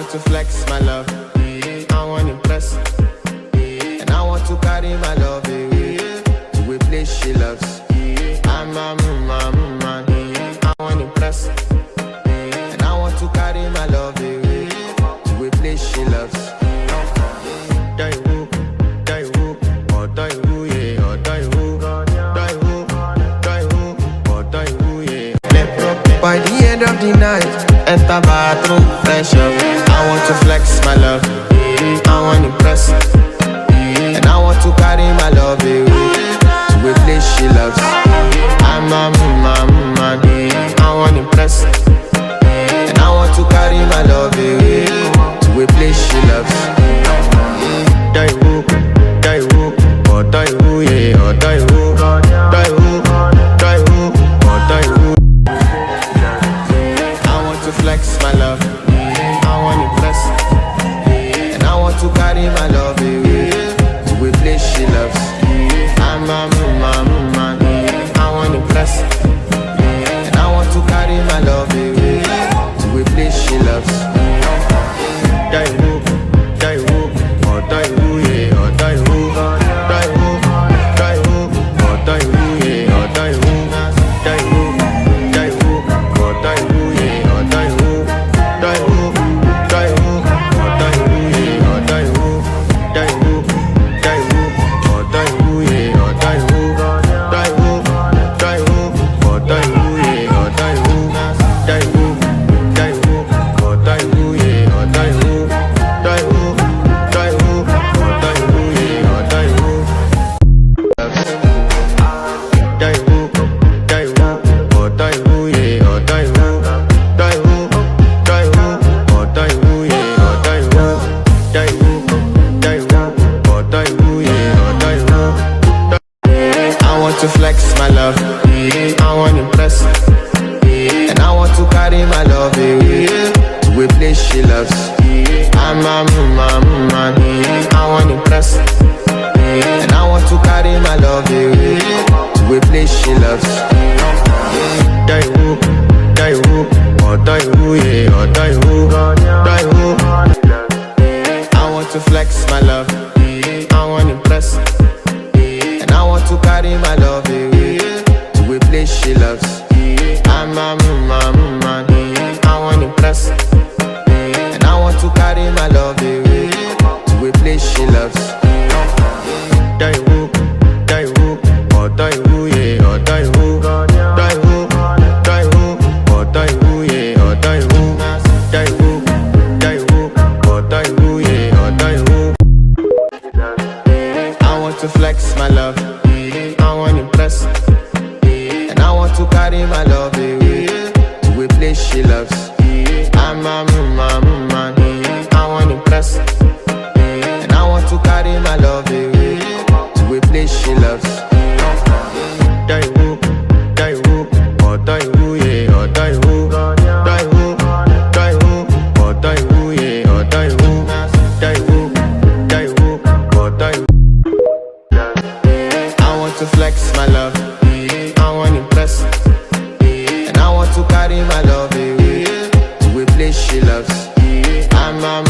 want to flex my love, I want to impress, and I want to carry my love away to a place she loves. I'm a man, I want to impress, and I want to carry my love away to a place she loves. By the end of the night, enter bathroom, fresh up. I want to flex my love, I want to impress, and I want to carry my love away to a place she loves. I'm a man, I want to impress, and I want to carry my love away to a place she loves. Flex my love, I want to impress, and I want to carry my love away to a place she loves. I'm a man, I want to impress, and I want to carry my love away to a place she loves. To flex my love, I want to impress, and I want to carry my love away to a place she loves. I'm a man, I want to impress, and I want to carry my love away to a place she loves. I want to flex my love, I want to impress, and I want to carry my love away to a place she loves. I'm a man, I want to impress, and I want to carry my love away to a place she loves. I want to flex my love, I want to impress, and I want to carry my love away to a place she loves. I'm a man, I want to impress, and I want to carry my love away to a place she loves. To flex my love, I want to impress, and I want to carry my love away to a place she loves. I'm a